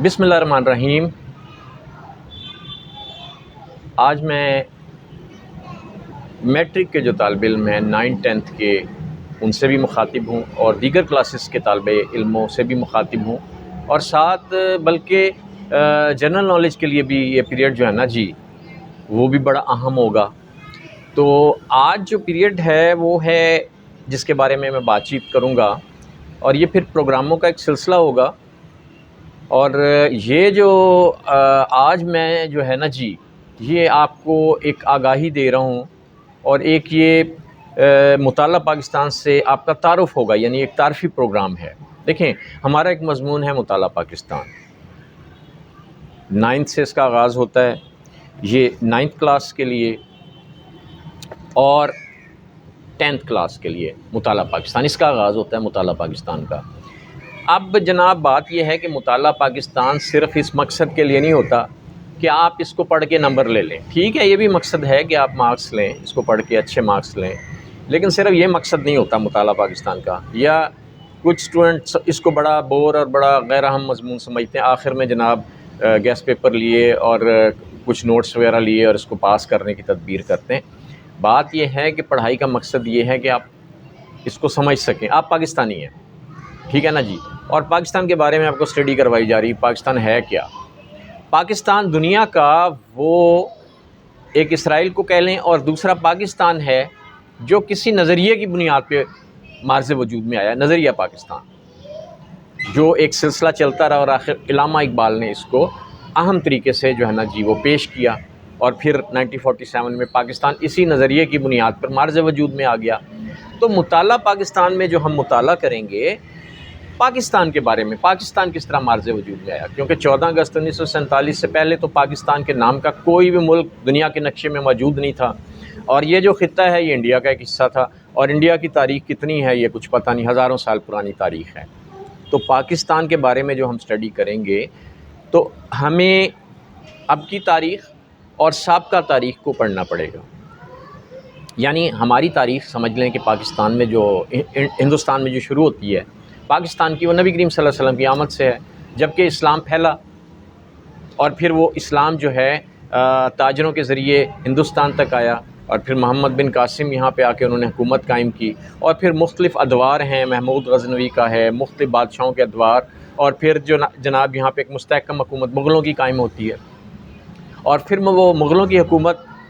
بسم اللہ الرحمن الرحیم۔ آج میں میٹرک کے جو طالب علم ہیں 9th-10th کے، ان سے بھی مخاطب ہوں اور دیگر کلاسز کے طالب علموں سے بھی مخاطب ہوں، اور ساتھ بلکہ جنرل نالج کے لیے بھی یہ پیریڈ جو ہے نا جی وہ بھی بڑا اہم ہوگا۔ تو آج جو پیریڈ ہے وہ ہے جس کے بارے میں بات چیت کروں گا، اور یہ پھر پروگراموں کا ایک سلسلہ ہوگا۔ اور یہ جو آج میں جو ہے نا جی یہ آپ کو ایک آگاہی دے رہا ہوں، اور ایک یہ مطالعہ پاکستان سے آپ کا تعارف ہوگا، یعنی ایک تعارفی پروگرام ہے۔ دیکھیں، ہمارا ایک مضمون ہے مطالعہ پاکستان، 9th سے اس کا آغاز ہوتا ہے، یہ 9th کلاس کے لیے اور 10th کلاس کے لیے مطالعہ پاکستان، اس کا آغاز ہوتا ہے مطالعہ پاکستان کا۔ اب جناب بات یہ ہے کہ مطالعہ پاکستان صرف اس مقصد کے لیے نہیں ہوتا کہ آپ اس کو پڑھ کے نمبر لے لیں، ٹھیک ہے یہ بھی مقصد ہے کہ آپ مارکس لیں، اس کو پڑھ کے اچھے مارکس لیں، لیکن صرف یہ مقصد نہیں ہوتا مطالعہ پاکستان کا۔ یا کچھ اسٹوڈنٹس اس کو بڑا بور اور بڑا غیر اہم مضمون سمجھتے ہیں، آخر میں جناب گیس پیپر لیے اور کچھ نوٹس وغیرہ لیے اور اس کو پاس کرنے کی تدبیر کرتے ہیں۔ بات یہ ہے کہ پڑھائی کا مقصد یہ ہے کہ آپ اس کو سمجھ سکیں، آپ پاکستانی ہیں، ٹھیک ہے نا جی، اور پاکستان کے بارے میں آپ کو اسٹڈی کروائی جا رہی۔ پاکستان ہے کیا؟ پاکستان دنیا کا وہ ایک اسرائیل کو کہہ لیں، اور دوسرا پاکستان ہے جو کسی نظریے کی بنیاد پہ مارز وجود میں آیا، نظریہ پاکستان، جو ایک سلسلہ چلتا رہا، اور آخر علامہ اقبال نے اس کو اہم طریقے سے جو ہے نا جی وہ پیش کیا، اور پھر 1947 میں پاکستان اسی نظریے کی بنیاد پر مارز وجود میں آ گیا۔ تو مطالعہ پاکستان میں جو ہم مطالعہ کریں گے پاکستان کے بارے میں، پاکستان کس طرح مارز وجود میں آیا، کیونکہ 14 اگست 1947 سے پہلے تو پاکستان کے نام کا کوئی بھی ملک دنیا کے نقشے میں موجود نہیں تھا، اور یہ جو خطہ ہے یہ انڈیا کا ایک حصہ تھا، اور انڈیا کی تاریخ کتنی ہے یہ کچھ پتہ نہیں، ہزاروں سال پرانی تاریخ ہے۔ تو پاکستان کے بارے میں جو ہم اسٹڈی کریں گے تو ہمیں اب کی تاریخ اور سابقہ تاریخ کو پڑھنا پڑے گا، یعنی ہماری تاریخ سمجھ لیں کہ پاکستان میں جو ہندوستان میں جو شروع ہوتی ہے پاکستان کی، وہ نبی کریم صلی اللہ علیہ وسلم کی آمد سے ہے، جبکہ اسلام پھیلا، اور پھر وہ اسلام جو ہے تاجروں کے ذریعے ہندوستان تک آیا، اور پھر محمد بن قاسم یہاں پہ آ کے انہوں نے حکومت قائم کی، اور پھر مختلف ادوار ہیں، محمود غزنوی کا ہے، مختلف بادشاہوں کے ادوار، اور پھر جو جناب یہاں پہ ایک مستحکم حکومت مغلوں کی قائم ہوتی ہے، اور پھر وہ مغلوں کی حکومت